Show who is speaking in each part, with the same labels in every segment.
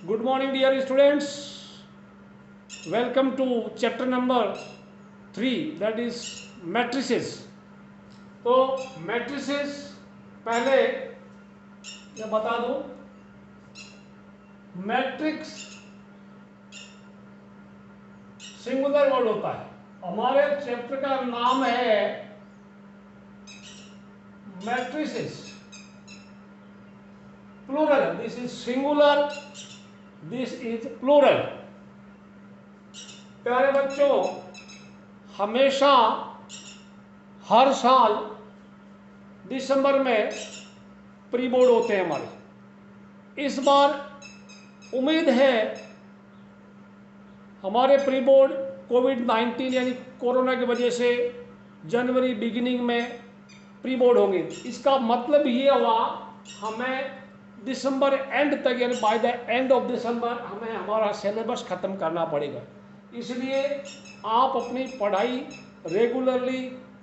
Speaker 1: Good morning, dear students. Welcome to chapter number 3, that is matrices. तो matrices पहले मैं बता दूं, मैट्रिक्स सिंगुलर वर्ड होता है। हमारे चैप्टर का नाम है matrices, plural. This is singular, this is plural. प्यारे बच्चों, हमेशा हर साल दिसंबर में प्री बोर्ड होते हैं हमारे। इस बार उम्मीद है हमारे प्री बोर्ड कोविड-19 यानी कोरोना की वजह से जनवरी बिगिनिंग में प्री बोर्ड होंगे। इसका मतलब ये हुआ हमें दिसंबर एंड तक यानी by the end of December हमें हमारा सिलेबस ख़त्म करना पड़ेगा। इसलिए आप अपनी पढ़ाई रेगुलरली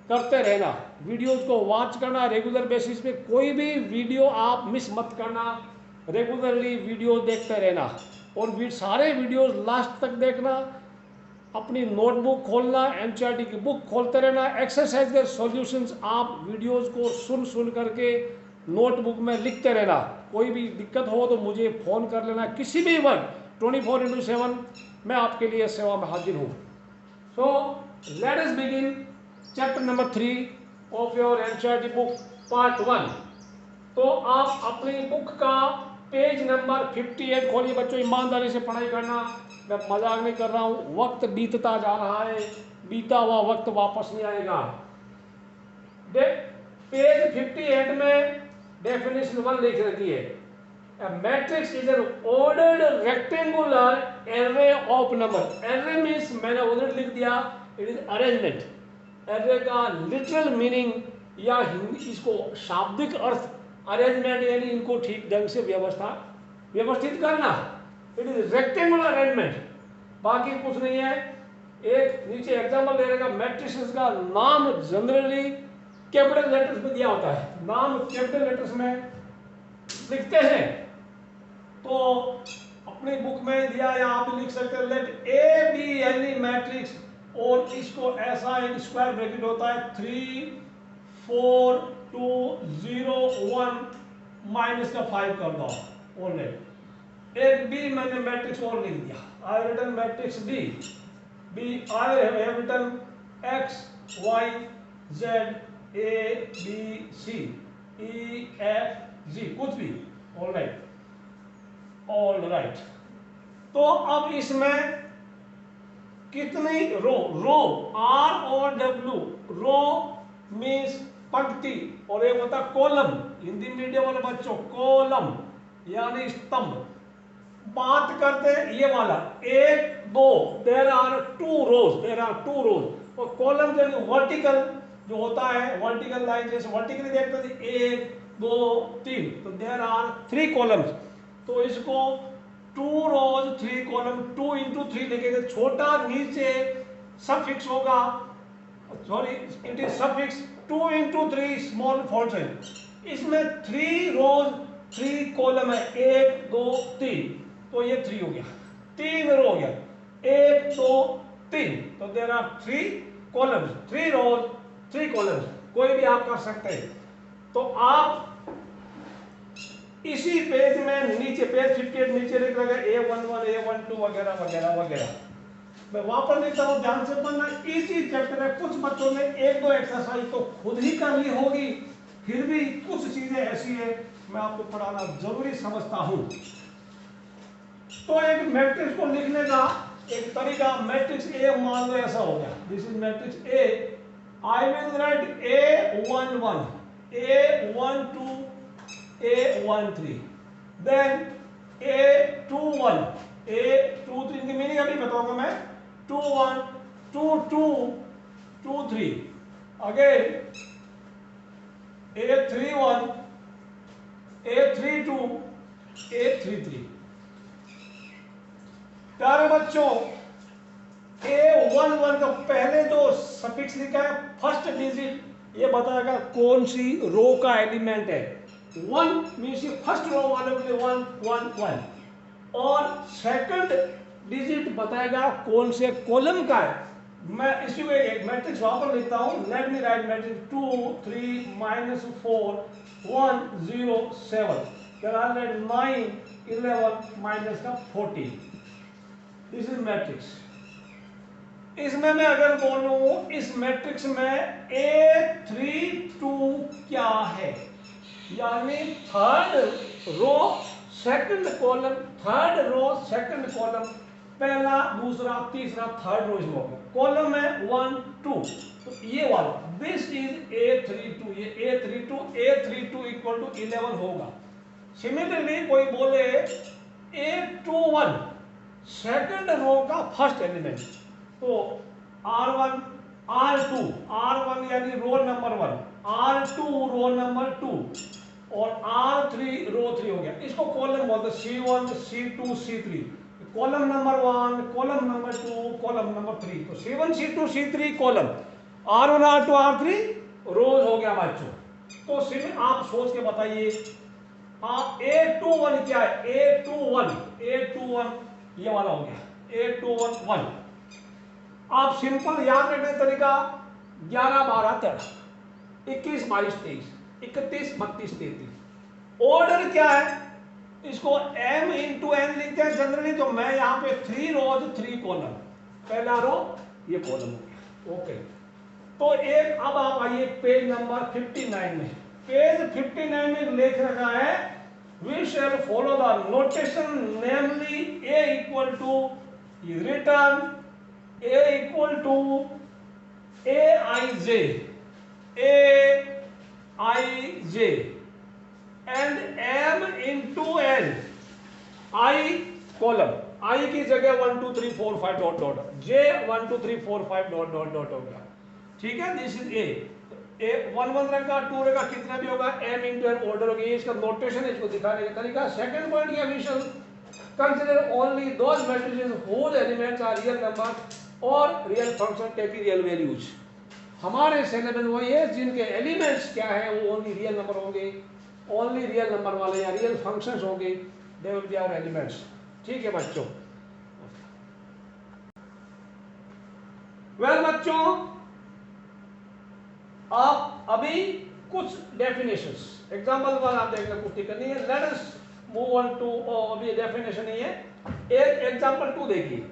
Speaker 1: करते रहना, वीडियोज़ को वॉच करना रेगुलर बेसिस पे, कोई भी वीडियो आप मिस मत करना, रेगुलरली वीडियो देखते रहना और सारे वीडियोज़ लास्ट तक देखना। अपनी नोटबुक खोलना, एनसीईआरटी की बुक खोलते रहना, एक्सरसाइज के सॉल्यूशंस आप वीडियोज़ को सुन करके नोटबुक में लिखते रहना। कोई भी दिक्कत हो तो मुझे फ़ोन कर लेना किसी भी वक्त, 24/7 मैं आपके लिए सेवा में हाजिर हूँ। So let us begin chapter number 3 of your NCERT book part 1। तो आप अपनी बुक का पेज नंबर 58 खोलिए। बच्चों, ईमानदारी से पढ़ाई करना, मैं मजाक नहीं कर रहा हूँ। वक्त बीतता जा रहा है, बीता हुआ वक्त वापस नहीं आएगा। पेज 58 में डेफिनेशन 1 लिख रखी है, A matrix is an ordered rectangular array of number. Array means मैंने उधर लिख दिया, it is arrangement. Array का literal meaning या हिंदी इसको शाब्दिक अर्थ अरेंजमेंट यानी इनको ठीक ढंग से व्यवस्थित करना। इट इज रेक्टेंगुलर अरेंजमेंट, बाकी कुछ नहीं है। एक नीचे एग्जाम्पल दे रहेगा, मैट्रिसेस का नाम जनरली कैपिटल लेटर्स में दिया होता है। नाम कैपिटल लेटर्स में लिखते हैं तो अपनी बुक में दिया या आप लिख सकते हैं, let A be any matrix, और इसको ऐसा एक स्क्वायर ब्रैकेट होता है 3 4 2 0 1 माइनस का 5 कर दो ऑलरेडी। एक बी मैंने मैट्रिक्स और लिख दिया, I written matrix B, I have written X Y Z A B C E F G, कुछ भी, ऑल राइट। तो अब इसमें कितनी रो आर और डब्ल्यू, रो मीन्स पंक्ति और एक होता कॉलम, हिंदी मीडियम वाले बच्चों कॉलम यानी स्तंभ। बात करते ये वाला 1 2, देयर आर 2 रोज, और कॉलम जो वर्टिकल जो होता है, वर्टिकल लाइन जैसे वर्टिकली देखते थे 1 2 3, तो देयर आर 3 कॉलम्स। तो इसको 2 रोज 3 कॉलम 2 इंटू 3 लिखेंगे। छोटा नीचे सफिक्स होगा, sorry it is suffix 2 into 3 small font है। इसमें 3 रोज 3 कॉलम है, 1 2 3, तो ये 3 हो गया, 3 रो हो गया, 1 2 3, तो there are 3 columns, 3 rows 3 columns, कोई भी आप कर सकते हैं। तो आप इसी पेज में नीचे पेज 58 नीचे लिख रखा है A11 A12 वगैरह वगैरह वगैरह। मैं वापस लिखता हूँ, ध्यान से पढ़ना, इसी चैप्टर है। कुछ बच्चों ने 1-2 एक्सरसाइज तो खुद ही कर ली होगी, फिर भी कुछ चीजें ऐसी है मैं आपको पढ़ाना जरूरी समझता हूँ। तो एक मैट्रिक्स को लिखने का एक तरीका, मैट्रिक्स ए मान लो ऐसा हो गया, this is matrix A, I will write A11 A12 A13, then A21 A23, इनकी मीनिंग अभी बताऊंगा मैं, 21 22 23, अगेन A31 A32 A33। प्यारे बच्चों, A11 का पहले जो सफिक्स लिखा है, फर्स्ट डिजिट ये बताएगा कौन सी रो का एलिमेंट है। 1 मीन्स फर्स्ट रो वाले 1 1 1, और सेकंड डिजिट बताएगा कौन से कॉलम का है। मैं इसी में एक मैट्रिक्स वापस लिखता हूं, let me right matrix 2 3 -4 1 0 7, then I'll write 9 11 minus का 14। This is matrix. इसमें मैं अगर बोलूं इस मैट्रिक्स में A32 क्या है, यानी third row second column, third row second column, पहला दूसरा तीसरा थर्ड रो इसमें होगा, कॉलम है 1 2, तो ये वाला दिस इज A32, ये A32 इक्वल टू 11 होगा। सिमिलरली कोई बोले A21 सेकंड रो का फर्स्ट एलिमेंट, तो R1 R1 यानी रो नंबर 1, R2 रो नंबर 2 और R3 रो 3 हो गया। इसको कॉलम बोलते हैं C1 C2 C3, column number 1 column number 2 column number 3, तो C1 C2 C3 column, R1 R2 R3 रोज हो गया बच्चों। तो सिर्फ आप सोच के बताइए A21 क्या है, A21 ये वाला हो गया A21 1। आप सिंपल याद रखने तरीका 11 12 13 21 22 23 31 32 33। ऑर्डर क्या है, इसको m इंटू n लिखते हैं जनरली, तो मैं यहाँ पे 3 रोज 3 कॉलम, पहला रो ये कॉलम हो गया। ओके, तो एक अब आप आइए पेज नंबर 59 में। पेज 59 में लिख रखा है we shall follow the notation, namely a equal to is written a equal to aij and m into n, i column, i की जगह 1 2 3 4 5 dot dot, j 1 2 3 4 5 dot dot dot हो गया। ठीक है, दिस इज ए 1 1 रखा 2 रखा कितना भी होगा m इंटू n ऑर्डर होगी। इसका नोटेशन है, इसको दिखाने का तरीका। सेकंड पॉइंट की we consider only those matrices whose elements are real number और real function taking real values. हमारे सिलेबस वही है जिनके एलिमेंट्स क्या है वो ओनली रियल नंबर होंगे, ओनली रियल नंबर वाले या रियल फंक्शंस होंगे, they will be our elements. ठीक है बच्चों। वेल बच्चों, आप अभी कुछ डेफिनेशंस एग्जांपल पर आप देखना, कुछ टिक नहीं है। Let us move on to, अभी डेफिनेशन नहीं है, एक एग्जांपल 2 देखिए।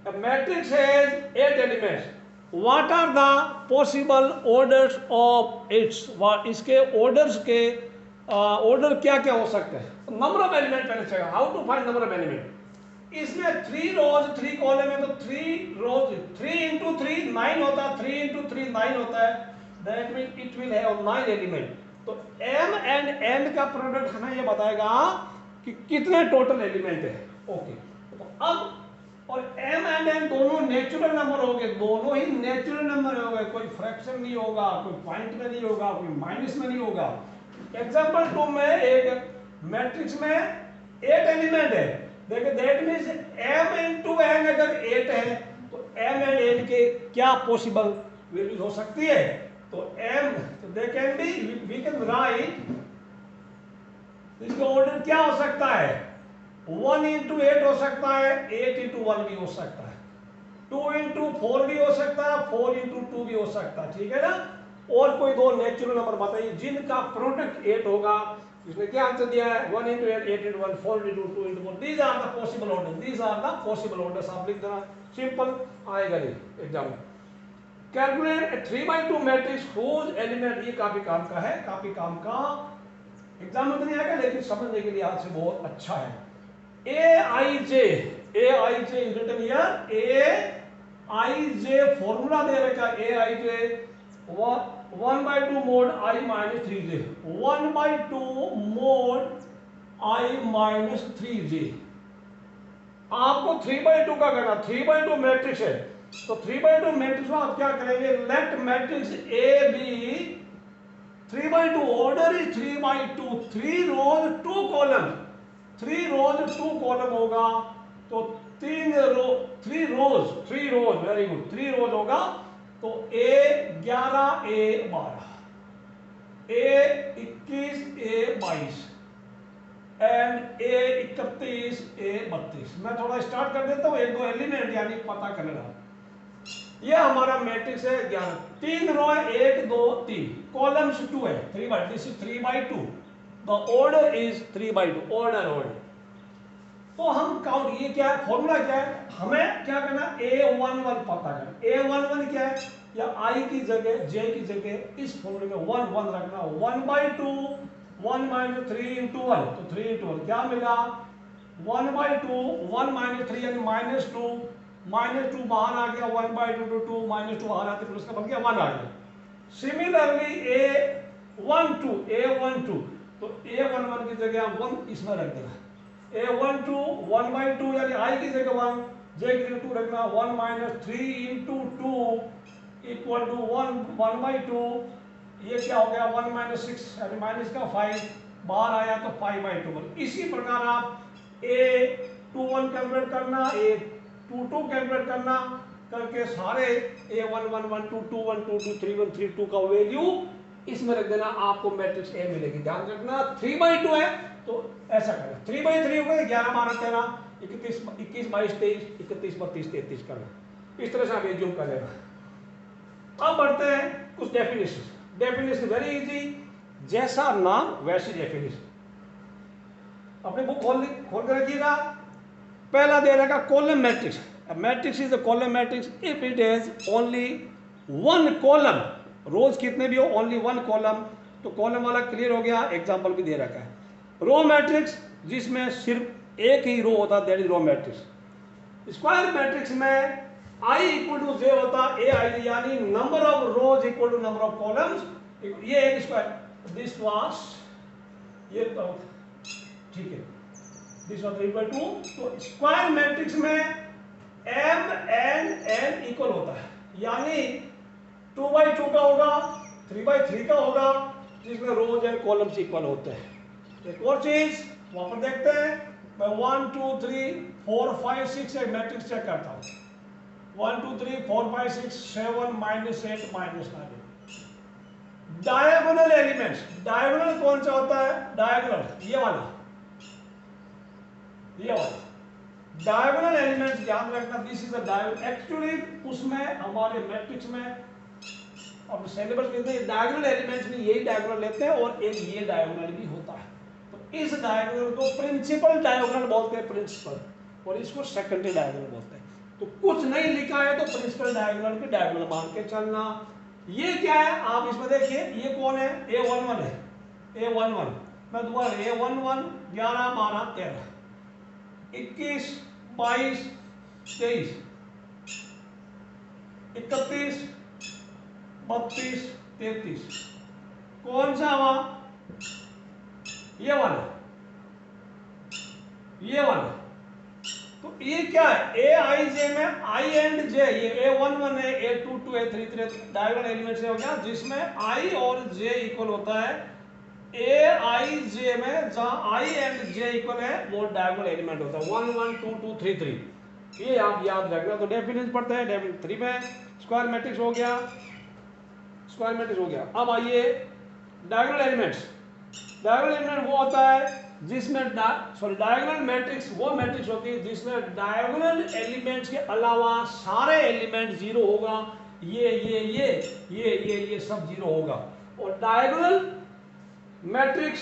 Speaker 1: A matrix has 8 elements. What are the possible orders of its? इसके orders के order क्या क्या हो सकते हैं? Number of element पहले चाहिए। How to find number of element? इसमें 3 rows 3 column है, तो 3 rows 3 into 3 9 होता है, 3 into 3 9 होता है। That means it will have 9 element. तो m and n का प्रोडक्ट हमें ये बताएगा कि कितने टोटल एलिमेंट है। ओके, तो अब और m एंड n दोनों नेचुरल नंबर हो गए, दोनों ही नेचुरल नंबर हो गए, कोई फ्रैक्शन नहीं होगा, कोई पॉइंट में नहीं होगा, कोई माइनस में नहीं होगा। एग्जांपल 2 में एक मैट्रिक्स में 8 एलिमेंट है, देखिए that means m into n अगर 8 है तो m एंड n के क्या पॉसिबल वैल्यूज हो सकती है। तो m, तो they can be, we can write, इसका ऑर्डर क्या हो सकता है, 1 into 8 हो सकता है, 8 into 1 भी हो सकता है, 2 into 4 भी हो सकता है, 4 into 2 भी हो सकता है। ठीक है ना। और कोई दो नेचुरल नंबर बताइए जिनका प्रोडक्ट 8 होगा। इसने क्या आंसर दिया है, 1 into 8 8 into 1 4 into 2 into 4। These are the possible order, these are the possible orders. आप लिख देना, सिंपल आएगा नहीं एग्जाम में। कैलकुलेट 3/2 मैट्रिक्स whose एलिमेंट, ये काफी काम का है, काफी काम का, एग्जाम में तो नहीं आएगा लेकिन समझने के लिए आज से बहुत अच्छा है। aij is written here, aij formula दे रखा है, aij 1/2 mod I minus 3j, 1/2 mod I minus 3j। आपको 3/2 का करना, 3/2 मैट्रिक्स है, तो 3/2 मैट्रिक्स में आप क्या करेंगे, let matrix A be 3/2, order is 3/2, 3 rows 2 column, 3 rows 2 column होगा, तो 3 रोज, वेरी गुड, 3 रोज होगा, तो A 11 A 12 A 21 A 22 and ए 31 ए 32। मैं थोड़ा स्टार्ट कर देता हूँ, एक दो एलिमेंट यानी पता कर लेना। ये हमारा मैट्रिक्स है 11, 3 रो है, 1 2 3, कॉलम्स 2 है, 3 by, this is 3 by 2, the order is 3 by 2, order. तो हम काउंट, ये क्या है, फॉर्मूला क्या है, हमें क्या करना, A11 पता करना। A11 क्या है, या I की जगह J की जगह इस फॉर्मूले में 1 1 रखना, 1 बाई 2, 1 माइनस 3 इंटू 1, तो 3 इंटू 1 क्या मिला, 1 बाई 2, 1 माइनस 3 यानी -2, -2 बाहर आ गया, 1 बाई 2 to 2, -2 बाहर आते फिर उसका बन गया 1 आ गया। सिमिलरली A12, तो A11 की जगह आप 1 इसमें रख देना, A12 1 बाई 2 यानी I की जगह 1, J की जगह 2 रखना, 1 minus 3 into 2 equal to 1 by 2, ये क्या हो गया 1 माइनस 6 यानी माइनस का 5 बाहर आया तो 5 बाई 2। इसी प्रकार आप A21 कैलकुलेट करना, A22 कैलकुलेट करना, करके सारे A11 1 2 2 1 2 2 3 1 3 2 का वैल्यू इसमें रख देना, आपको मैट्रिक्स ए मिलेगी। ध्यान रखना 3 बाई 2 है तो ऐसा करना, 3 बाई 3 हो गया 11 12 13 21 21 22 23 31 32 33 करना, इस तरह से आप एज्यूम कर लेना। अब बढ़ते हैं कुछ डेफिनेशन। डेफिनेशन वेरी इजी, जैसा नाम वैसी डेफिनेशन। अपनी बुक खोल कर रखिएगा। पहला दे रखा column matrix. Matrix is a column matrix if it has only one column, rows कितने भी हो ओनली वन कॉलम, तो कॉलम वाला क्लियर हो गया, एग्जांपल भी दे रखा है। रो मैट्रिक्स जिसमें सिर्फ एक ही रो होता, that is row matrix. Square matrix में I इक्वल टू जे होता, AI यानी number of rows equal to number of columns, ये एक स्क्वायर, दिस वाज, ये तो ठीक है, दिस वाज इक्वल टू, तो स्क्वायर मैट्रिक्स में M एंड N इक्वल होता है, यानी 2 बाई 2 का होगा, 3 बाई 3 का होगा, जिसमें रोज एंड कॉलम्स इक्वल होते हैं। एक और चीज वहां पर देखते हैं, मैं 1 2 3 4 5 6 एक मैट्रिक्स चेक करता हूं, 1 2 3 4 5 6 7 -8 -9। डायगोनल एलिमेंट्स, डायगोनल कौन सा होता है, डायगोनल ये वाला डायगोनल एलिमेंट्स याद रखना, this is a diagonal. Actually उसमें हमारे मैट्रिक्स में और सिलेबस में डायगोनल एलिमेंट्स में यही डायगोनल लेते हैं और एक ये डायगोनल भी होता है, तो इस डायगोनल को प्रिंसिपल डायगोनल बोलते हैं, प्रिंसिपल, और इसको सेकेंडरी डायगोनल बोलते हैं। तो कुछ नहीं लिखा है तो प्रिंसिपल डायगोनल के डायगोनल मान के चलना। ये क्या है आप इसमें देखिए, ये कौन है, A11 है, A11 मैं दोबारा A11 11 12 13 21 22 23 31 32 33, कौन सा हुआ, ये वाला, ये वाला। तो ये क्या है, AIJ में I एंड J, ये A11 है, A22 है, 33 डायगोनल एलिमेंट से हो गया, जिसमें I और J इक्वल होता है। AIJ में जहां I एंड J इक्वल है वो डायगोनल एलिमेंट होता है, 1 1 2 2 3 3, ये आप याद रखना। तो डेफिनेशन पढ़ते हैं, डेफिनेशन 3 में स्क्वायर मैट्रिक्स हो गया, स्क्वायर मैट्रिक्स हो गया। अब आइए डायगोनल एलिमेंट्स। डायगोनल एलिमेंट वो होता है जिसमें डायगोनल मैट्रिक्स वो मैट्रिक्स होती है जिसमें डायगोनल एलिमेंट्स के अलावा सारे एलिमेंट जीरो होगा, ये सब जीरो होगा। और डायगोनल मैट्रिक्स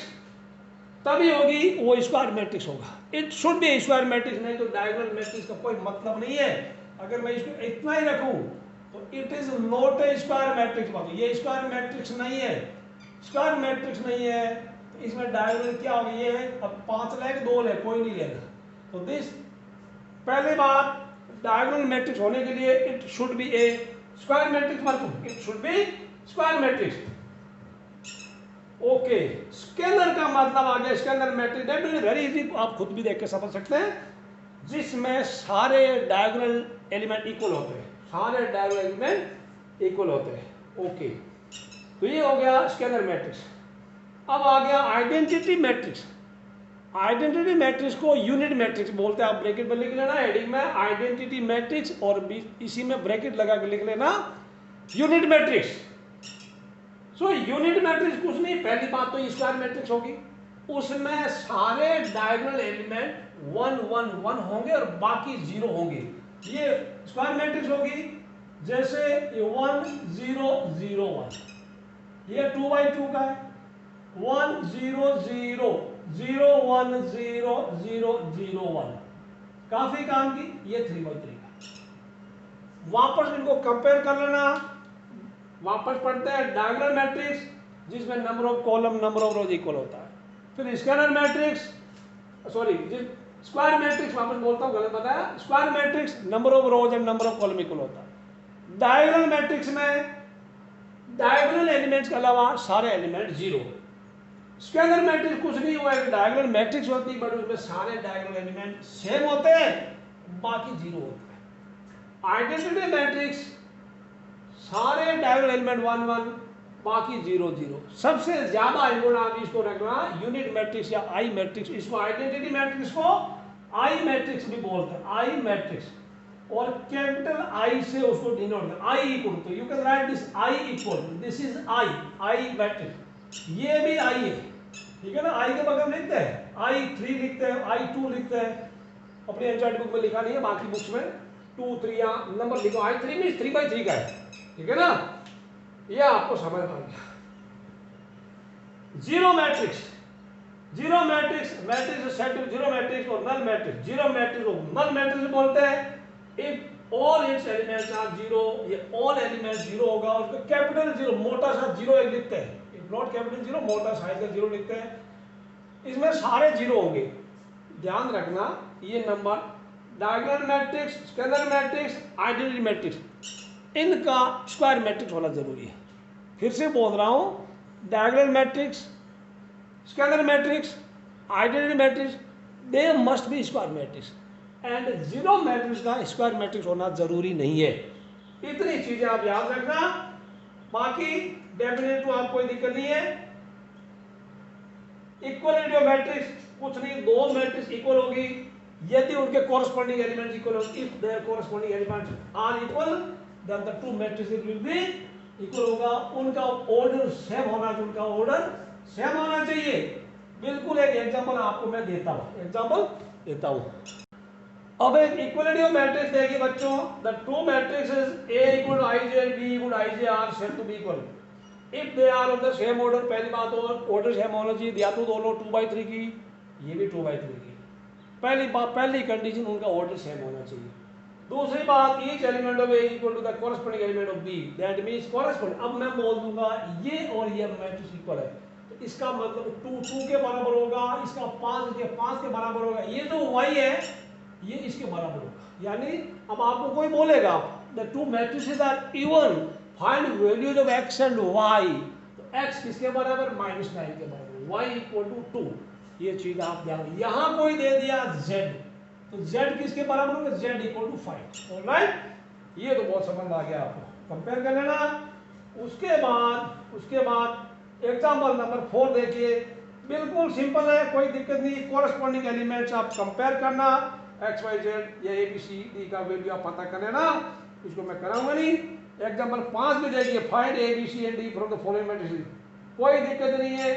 Speaker 1: तभी होगी वो स्क्वायर मैट्रिक्स होगा, it should be square matrix, नहीं तो डायगोनल मैट्रिक्स का कोई मतलब नहीं है। अगर मैं इसको इतना ही रखूं तो it is not a square matrix, ये स्क्वायर मैट्रिक्स नहीं है, स्क्वायर मैट्रिक्स नहीं है। तो इसमें डायगोनल क्या होगा, ये है, अब 5 लेगा 2 ले, कोई नहीं लेगा। तो दिस पहली बात, डायगोनल मैट्रिक्स होने के लिए it should be a square matrix, मतलब it should be square matrix. Okay, scalar का मतलब आ गया, scalar matrix definitely very easy, आप खुद भी देख के समझ सकते हैं, जिसमें सारे डायगोनल एलिमेंट इक्वल होते हैं, सारे डायगोनल एलिमेंट इक्वल होते हैं। ओके, तो ये हो गया स्केलर मैट्रिक्स। अब आ गया आइडेंटिटी मैट्रिक्स। आइडेंटिटी मैट्रिक्स को यूनिट मैट्रिक्स बोलते हैं, आप ब्रैकेट में लिख लेना हेडिंग में आइडेंटिटी मैट्रिक्स, और इसी में ब्रैकेट लगा के लिख लेना unit matrix. So unit matrix कुछ नहीं, पहली बात तो स्क्वायर मैट्रिक्स होगी, उसमें सारे डायगोनल एलिमेंट 1 1 1 होंगे और बाकी 0 होंगे। ये स्क्वायर मैट्रिक्स होगी, जैसे ये 1 0 0 1, ये 2 बाई 2 का है, 1 0 0 0 1 0 0 0 1, काफी काम की। ये 3 बाई 3 का। वापस इनको कंपेयर कर लेना। वापस पढ़ते हैं डायगोनल मैट्रिक्स जिसमें number of column number of rows equal होता है। फिर scalar matrix, sorry square matrix, वापस बोलता हूँ गलत बताया, square matrix number of rose and number of column equal होता है। डायगोनल मैट्रिक्स में डायगोनल एलिमेंट्स के अलावा सारे एलिमेंट 0। स्केलर मैट्रिक्स कुछ नहीं हुआ, एक डायगोनल मैट्रिक्स होती है बट उसमें सारे डायगोनल एलिमेंट सेम होते हैं, बाकी 0 होते हैं। आइडेंटिटी मैट्रिक्स सारे डायगोनल एलिमेंट 1 1, बाकी 0 0। सबसे ज्यादा इम्पोर्टेंट आप इसको रखना यूनिट मैट्रिक्स या आई मैट्रिक्स, इसको आइडेंटिटी मैट्रिक्स को आई मैट्रिक्स भी बोलते हैं, आई मैट्रिक्स, और कैपिटल आई से उसको डिनोट करते हैं, आई इक्वल, तो you can write this I equal, this is I, I matrix, ये भी आई है, ठीक है ना। आई के बगल लिखते हैं आई 3 लिखते हैं, आई 2 लिखते हैं, अपनी एनसीईआरटी बुक में लिखा नहीं है, बाकी बुक्स में 2 3 या नंबर लिखो, आई 3 मींस 3 बाई 3 का है, ठीक है ना, ये आपको समझ आ गया। Zero matrix, zero matrix, matrix set to zero matrix और नल मैट्रिक्स, जीरो मैट्रिक्स को नल मैट्रिक्स बोलते हैं। If all its elements are zero, ये ऑल एलिमेंट्स जीरो होगा, उसको कैपिटल जीरो मोटा सा जीरो एक लिखते हैं, इफ नॉट कैपिटल जीरो मोटा साइज का जीरो लिखते हैं, इसमें सारे जीरो होंगे। ध्यान रखना ये number diagonal matrix, scalar matrix, identity matrix, इनका स्क्वायर मैट्रिक्स होना जरूरी है। फिर से बोल रहा हूं, diagonal matrix, scalar matrix, identity matrix, they must be square matrix, and zero matrix का स्क्वायर मैट्रिक्स होना जरूरी नहीं है। इतनी चीजें आप याद रखना, बाकी डेफिनेट तो आपको कोई दिक्कत नहीं है। इक्वलिटी ऑफ मैट्रिक्स कुछ नहीं, दो मैट्रिक्स इक्वल होगी यदि उनके कॉरस्पॉन्डिंग एलिमेंट्स इक्वल हो, if their corresponding elements are equal then the two matrices will be equal होगा। उनका ऑर्डर सेम होना चाहिए, उनका ऑर्डर सेम होना चाहिए। बिल्कुल एक एग्जांपल आपको मैं देता हूं, एग्जांपल देता हूं। अब एक इक्वलिटी ऑफ मैट्रिक्स देगी बच्चों, the two matrices A equal I J and B equal I J are set to be equal if they are of the same order. पहली बात ऑर्डर सेम होना चाहिए, या तो दोनों 2/3 की, ये भी 2/3 की, पहली बात, पहली कंडीशन उनका ऑर्डर सेम होना चाहिए। दूसरी बात, each element of A equal to the corresponding element of B, that means corresponding. अब मैं बोल दूंगा ये और ये मैट्रिक्स इक्वल है, तो इसका मतलब 2 2 के बराबर होगा, इसका 5 के 5 के बराबर होगा, ये जो y है ये इसके बराबर होगा। यानी अब आपको कोई बोलेगा the two matrices are even, find values of x and y, तो x किसके बराबर, -9 के बराबर, y इक्वल टू 2। ये चीज आप ध्यान, यहां कोई दे दिया z, तो z किसके बराबर होगा, z इक्वल टू 5। ऑलराइट, ये तो बहुत समझ आ गया आपको, कंपेयर कर लेना। उसके बाद एग्जांपल नंबर 4 देखिए, बिल्कुल सिंपल है, कोई दिक्कत नहीं। कॉरस्पॉन्डिंग एलिमेंट्स आप कंपेयर करना, x y z या a b c d का वैल्यू आप पता कर लेना, इसको मैं कराऊंगा नहीं। एग्जांपल 5 में देखिए, find a b c and d from the following matrices, कोई दिक्कत नहीं है।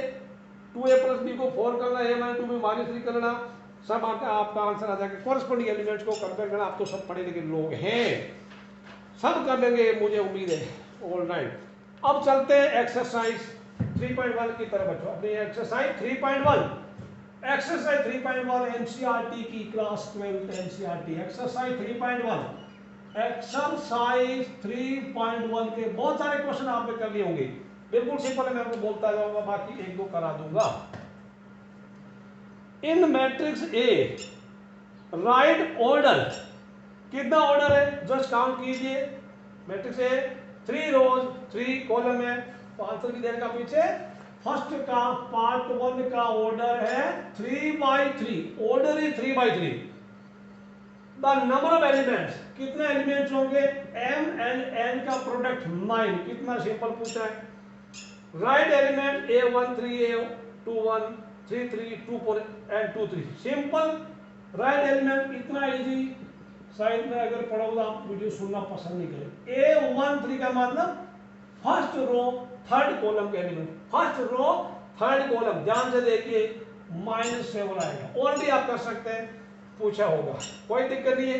Speaker 1: 2a + b को 4 करना, a - 2b -3 करना, सब आपका आंसर आ जाएगा। कॉरस्पॉन्डिंग एलिमेंट्स को कंपेयर करना, आप तो सब पढ़े लिखे लोग हैं, सब कर लेंगे मुझे उम्मीद है। ऑलराइट, अब चलते हैं एक्सरसाइज 3.1 की तरफ बच्चों। अपनी एक्सरसाइज 3.1, एक्सरसाइज 3.1 एनसीईआरटी की क्लास 12 एनसीईआरटी एक्सरसाइज 3.1। एक्सरसाइज 3.1 के बहुत सारे क्वेश्चन आपने कर लिए होंगे, बिल्कुल सिंपल है, मैं आपको बोलता जाऊंगा, बाकी 1-2 करा दूंगा। इन मैट्रिक्स ए राइट ऑर्डर, कितना ऑर्डर है जस्ट काउंट कीजिए। मैट्रिक्स ए 3 रोज 3 कॉलम है, तो आंसर की देर का पीछे फर्स्ट का पार्ट 1 का ऑर्डर है 3/3, order he 3/3। The number of elements, कितने एलिमेंट्स होंगे, m एंड n का प्रोडक्ट 9, कितना सिंपल पूछा है। Right element a1 3 a21 3 3 2 4 and 2 3, simple right element, इतना इजी। शायद में अगर पढ़ोगे आप वीडियो सुनना पसंद नहीं करें। a1 3 का मतलब फर्स्ट रो थर्ड कॉलम के element, first row third column, ध्यान से देखिए। -7 आएगा। और भी आप कर सकते हैं, पूछा होगा, कोई दिक्कत नहीं है,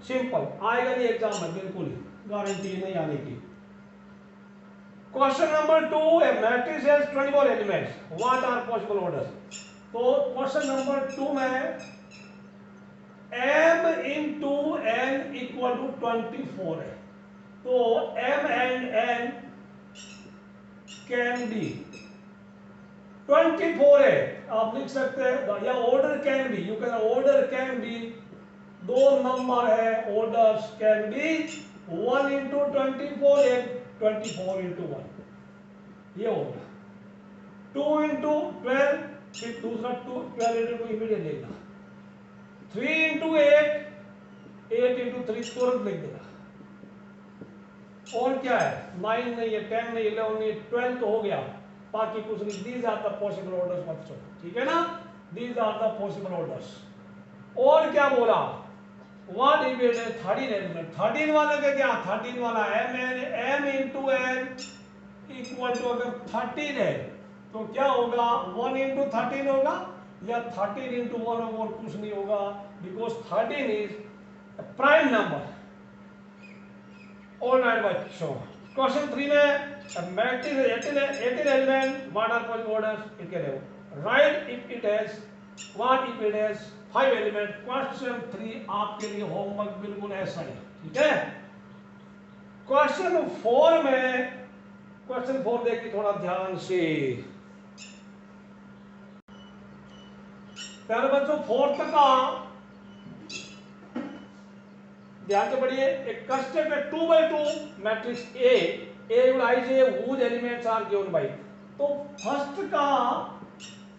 Speaker 1: सिंपल आएगा नहीं एग्जाम में, बिल्कुल गारंटी नहीं आने की। Question number 2, a matrix has 24 elements, what are possible orders? तो क्वेश्चन नंबर 2 में m into n equal to 24 है, तो m and n can be 24 है, आप लिख सकते हैं, या order can be, you can order can be, दो नंबर है, orders can be 1 into 24 and 24 into 1, ये होगा 2 into 12, फिर दूसरा 12 into 2 इमीडिएट लेना, 3 into 8, 8 into 3 तुरंत लिख देना। और क्या है, 9 नहीं है, 10 नहीं, 11 नहीं, 12 तो हो गया, बाकी कुछ नहीं। These are the possible orders बच्चों, ठीक है ना, these are the possible orders. और क्या बोला, what if it is 13 element, 13 वाले का क्या, 13 वाला m into n equal to, अगर 13 है तो क्या होगा, 1 into 13 होगा, या 13 into 1 और कुछ नहीं होगा, because 13 is prime number. All right बच्चों, क्वेश्चन 3 में matrix 18 element, what are possible orders, it कह रहे हो, right if it has, what if it has 5 element. Question 3 आपके लिए होमवर्क बिल्कुल ऐसा ही, ठीक है। क्वेश्चन 4 में, क्वेश्चन 4 देखिए थोड़ा ध्यान से प्यारे बच्चों, 4th का ध्यान से पढ़िए। एक कंस्ट्रक्ट है 2 by 2 matrix A will I J whose elements are given by, तो फर्स्ट का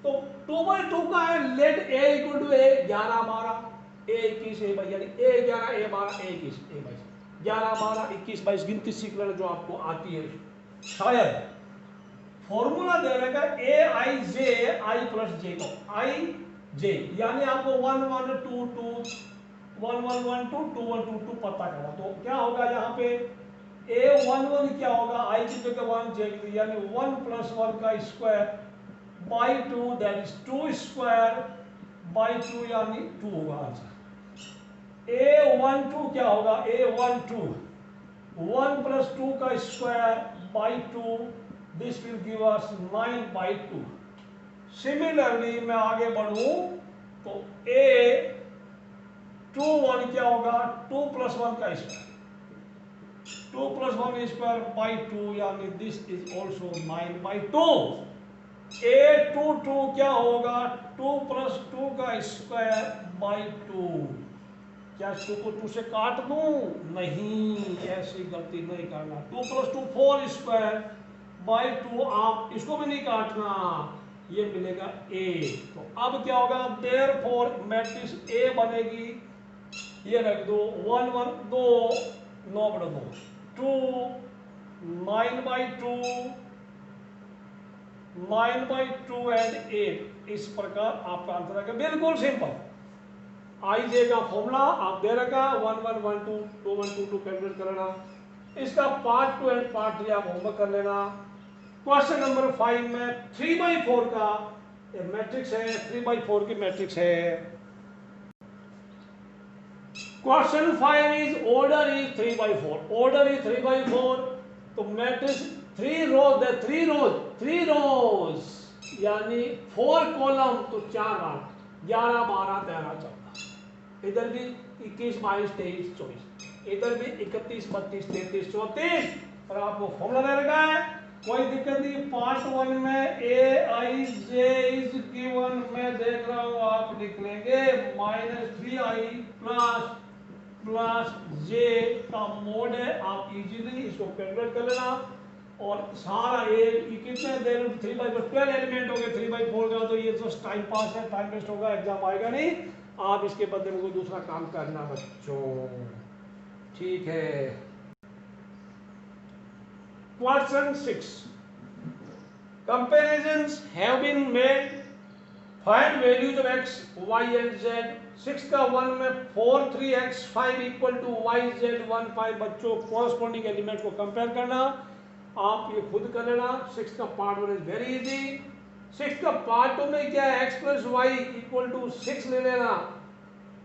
Speaker 1: तो 2 by 2 का है, let A equal to A 11 12 A 21 A 22, यानी A 11 A 12 A 21 A 22, 11 12 21 22 गिनती सीख लेना जो आपको आती है शायद। फॉर्मूला दे रखा है A I J I plus J को I J, यानी आपको 1 1 2 2 1 1 1 2 2 1 2 2 पता करना, तो क्या होगा यहाँ पे A11 क्या होगा, I की जगह 1 J की, यानी 1 plus 1 का square by 2, that is 2 square by 2, यानी 2 होगा आंसर। A12 क्या होगा, A12 1 plus 2 का square by 2, this will give us 9 by 2। Similarly मैं आगे बढ़ूं तो A21 क्या होगा, 2 plus 1 का स्क्वायर, 2 plus 1 स्क्वायर बाई 2, यानी this is also 9 by 2। A22 क्या होगा, 2 plus 2 का स्क्वायर बाई 2, क्या 2 को 2 से काट दूं, नहीं, ऐसी गलती नहीं करना। 2 plus 2 4 स्क्वायर बाई 2, आप इसको भी नहीं काटना, ये मिलेगा A। तो अब क्या होगा, देयरफॉर मैट्रिक्स A बनेगी, ये रख दो 1 1 2 9 बटा 2 2 9 by 2 9 by 2 एंड 8, इस प्रकार आपका आंसर आएगा, बिल्कुल सिंपल। आई जे का फॉर्मूला आप दे रखा 1 1 1 2 2 1 2 2 कैलकुलेट कर लेना, इसका पार्ट 2 एंड पार्ट 3 आप होमवर्क कर लेना। क्वेश्चन नंबर 5 में 3 by 4 का मैट्रिक्स है, 3 by 4 की मैट्रिक्स है। Question 5 is order is 3 by 4, order is 3 by 4, तो मैट्रिक्स 3 रोज है, 3 रोज यानी 4 कॉलम, तो 4 बार 11 12 13 14, इधर भी 21 22 23 24, इधर भी 31 32 33 34, और आपको फॉर्मूला दे रखा है, कोई दिक्कत नहीं। पार्ट 1 में A_I_J इज गिवन, मैं देख रहा हूं आप लिख लेंगे -3i प्लस J का मोड है, आप इजीली इसको कैलकुलेट कर लेना। और सारा कितने देर 3 by 12 एलिमेंट हो गए 3 by 4 का, तो ये जस्ट टाइम पास है, टाइम वेस्ट होगा, एग्जाम आएगा नहीं, आप इसके बदले में कोई दूसरा काम करना बच्चों, ठीक है। Question 6, comparisons have been made, find values of x, y and z। 6 का 1 में 4 3x 5 equal to y z 1 5, बच्चों कॉरस्पॉन्डिंग एलिमेंट को कंपेयर करना, आप ये खुद कर लेना। 6 का पार्ट 1 इज वेरी इजी, 6 का पार्ट 2 में क्या है, x plus Y equal to 6 ले लेना,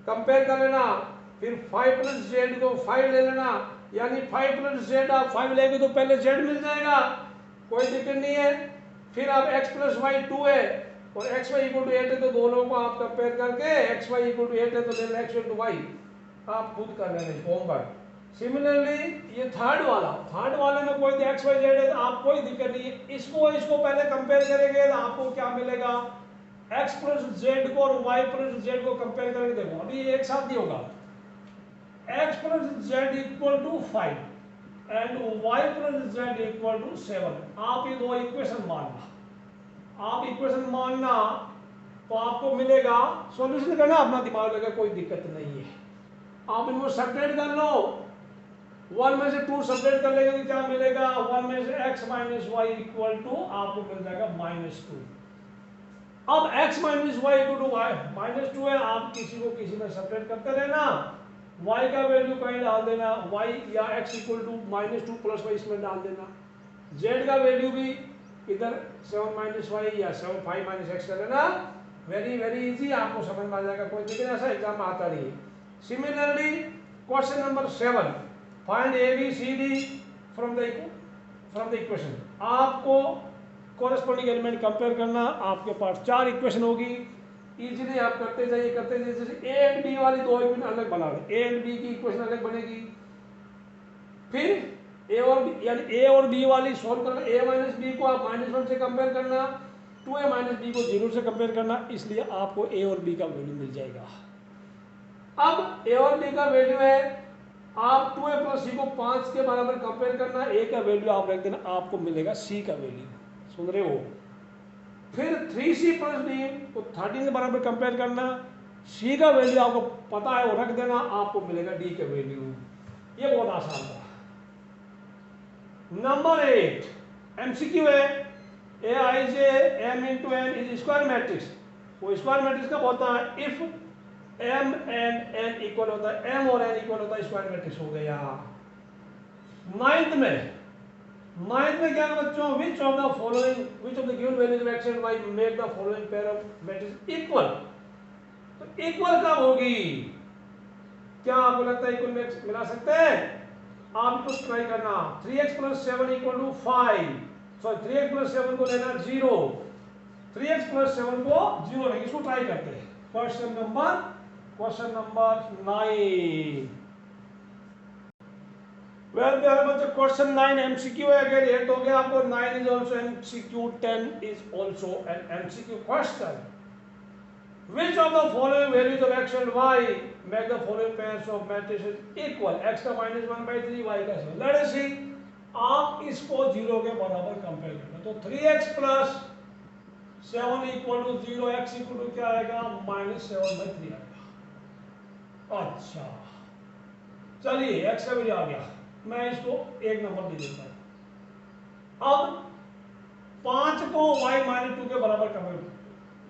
Speaker 1: कंपेयर कर लेना, फिर 5 प्लस जेड को 5 ले लेना, यानी 5 प्लस जेड आप 5 लेंगे तो पहले जेड मिल जाएगा, कोई दिक्कत नहीं है। फिर आप x प्लस वाई 2 है और एक्स वाई इक्वल टू 8 है, तो दोनों को आप कंपेयर करके एक्स वाई इक्वल टू 8 है तो ले लेना एक्स इक्वल टू वाई, आप खुद कर लेना इसको होमवर्क। सिमिलरली ये थर्ड वाले में कोई एक्स वाई जेड है तो आप कोई दिक्कत नहीं है, इसको पहले कंपेयर करेंगे तो आपको क्या मिलेगा, x प्लस जेड को और y प्लस जेड को कंपेयर करेंगे, देखो अभी ये एक साथ नहीं होगा, x plus Z equal to 5 and y plus Z equal to 7, आप ये दो इक्वेशन मानना, आप इक्वेशन मानना तो आपको मिलेगा, सॉल्यूशन करना अपना दिमाग लगा, कोई दिक्कत नहीं है, आप इनको सब्ट्रैक्ट कर लो, 1 में से 2 सब्ट्रैक्ट कर लेंगे तो क्या मिलेगा, 1 में से x minus Y equal to आपको मिल जाएगा -2। अब x minus Y equal to Y -2 है, आप किसी को किसी में सब्ट्रैक्ट करते रहना, y का वैल्यू कहीं डाल देना, y या x equal to -2 plus Y इसमें डाल देना, z का वैल्यू भी इधर 7 माइनस वाई या 7 5 माइनस एक्स कर लेना, वेरी वेरी इजी, आपको समझ में आ जाएगा, कोई दिक्कत ऐसा एग्जाम में आता नहीं है। Similarly question number 7, find A B C D from the equation, आपको कोरेस्पोंडिंग एलिमेंट कंपेयर करना, आपके पास 4 इक्वेशन होगी, इजीली आप करते जाइए जैसे ए एंड बी वाली दो इक्वेशन अलग बना लो, ए एंड बी की इक्वेशन अलग बनेगी, फिर ए और बी यानी ए और बी वाली सॉल्व करना, ए माइनस बी को आप -1 से कंपेयर करना, 2a माइनस बी को 0 से कंपेयर करना, इसलिए आपको ए और बी का वैल्यू मिल जाएगा। अब ए और बी का वैल्यू है, आप 2a प्लस सी को 5 के बराबर कंपेयर करना, ए का वैल्यू आप रख देना, आपको मिलेगा सी का वैल्यू, सुन रहे हो। फिर 3c प्लस डी को 13 के बराबर कंपेयर करना, सी का वैल्यू आपको पता है वो रख देना, आपको मिलेगा डी का वैल्यू, ये बहुत आसान था। नंबर 8 एमसीक्यू है, A I J M into N is square matrix, वो स्क्वायर मैट्रिक्स कब होता है, if M and N equal होता है, एम और एन इक्वल होता है, स्क्वायर मैट्रिक्स हो गया। नाइन्थ में क्या है बच्चों, which of the given values of x and y make the following pair of matrix equal, तो इक्वल कब होगी, क्या आपको लगता है इक्वल मिला सकते हैं, आप कुछ ट्राई करना, 3x plus 7 equal to 5, sorry 3x plus 7 को लेना 0, 3x प्लस 7 को 0 लेंगे, इसको ट्राई करते हैं। क्वेश्चन नंबर 9, वेल प्यारे बच्चों क्वेश्चन 9 एमसीक्यू है, अगर 8 हो गया आपको, 9 is also MCQ, 10 is also an MCQ question. Which of the following values of x and y make the following pairs of matrices equal, x का -1/3 y का 7, let us see, आप इसको 0 के बराबर कंपेयर करना, तो 3x plus 7 equal to 0, x equal to क्या आएगा, -7/3 आएगा। अच्छा चलिए x का वैल्यू आ गया, मैं इसको एक नंबर दे देता हूं, अब 5 को y -2 के बराबर compare,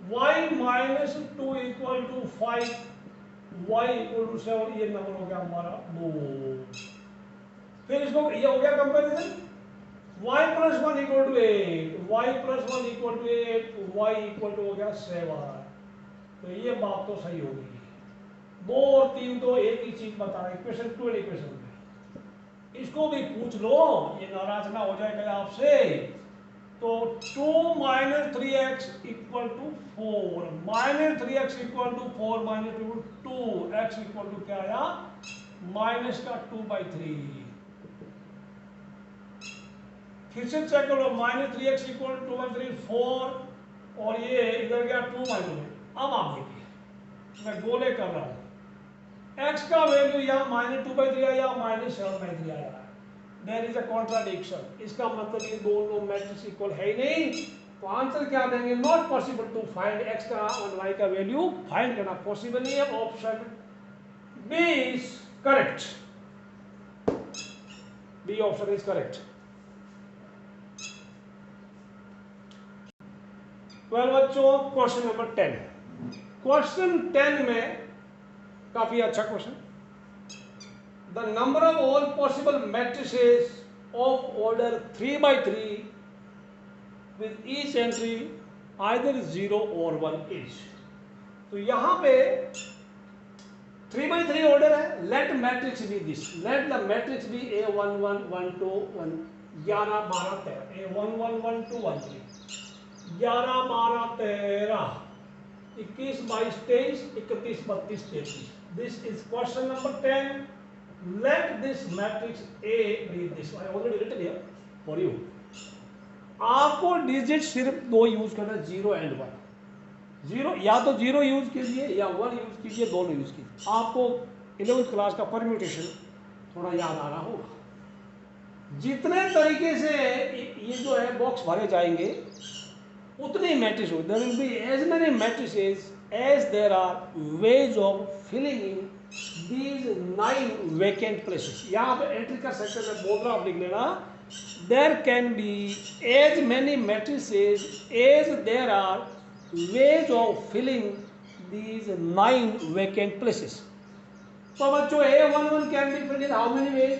Speaker 1: y -2 equal to 5, y equal to 7, ये नंबर हो गया हमारा 2। फिर इसको ये हो गया comparison, y plus 1 equal to 8, y plus 1 equal to 8, y equal to हो गया 7, तो ये बात तो सही हो गई, 2 और 3 तो एक ही चीज बता रहा है, इक्वेशन 2 इक्वेशन में, इसको भी पूछ लो, ये नाराज ना हो जाएगा आपसे, तो 2 - 3x equal to 4, -3x equal to 4 -2 x equal to क्या आया, -2/3। फिर से चेक करो, -3x इक्वल टू 2/3 4, और ये इधर गया 2 -2। अब आप देखिए मैं गोले कर रहा हूं, x का वैल्यू या -2/3 आया या -7/3 आया, देयर इज अ कॉन्ट्राडिक्शन, इसका मतलब ये दोनों मैट्रिक्स इक्वल है ही नहीं, तो आंसर क्या देंगे, not possible to find x का और y का वैल्यू फाइंड करना पॉसिबल नहीं है, option B is correct, B option is correct. Well बच्चों क्वेश्चन नंबर 10, क्वेश्चन 10 में काफी अच्छा question, the number of all possible matrices of order 3 by 3 with each entry either 0 और 1 इज। तो यहां पे 3 by 3 ऑर्डर है। Let matrix be this, let the matrix be A11 12 1 11 12 13 A11 12 13 11 12 13 21 22 23 31 32 33। This is question number 10। let this matrix A be this, I already written here for you। आपको digit सिर्फ दो use करना, 0 and 1। 0 या तो 0 use कीजिए या 1 use कीजिए, दोनों यूज कीजिए। आपको 11th क्लास का परम्यूटेशन थोड़ा याद आ रहा होगा। जितने तरीके से ये जो है बॉक्स भरे जाएंगे उतने मैट्रिक्स होते हैं। There will be as many matrices as there are ways of filling in these 9 vacant places। यहाँ पे एंट्री कर सकते हैं, बोल रहा आप लिख लेना। there can be as many matrices as there are ways of filling these 9 vacant places। तो बच्चों A11 can be filled in how many ways?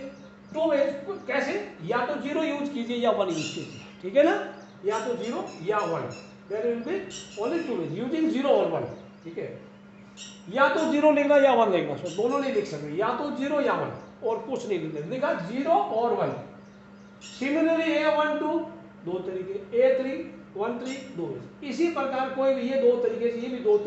Speaker 1: 2 ways। कैसे? या तो 0 यूज कीजिए या 1 यूज कीजिए, ठीक है ना? या तो 0 या 1। there will be only 2 ways using 0 और 1, ठीक है? या तो 0 लिखना या 1 लिखना, सो दोनों नहीं लिख सकते, या तो 0 या 1 और कुछ नहीं लिखना, लिखा 0 और 1। सिमिलरली A12 दो तरीके, A3 13 दो। इसी प्रकार कोई भी ये दो तरीके से, ये भी दो तरीके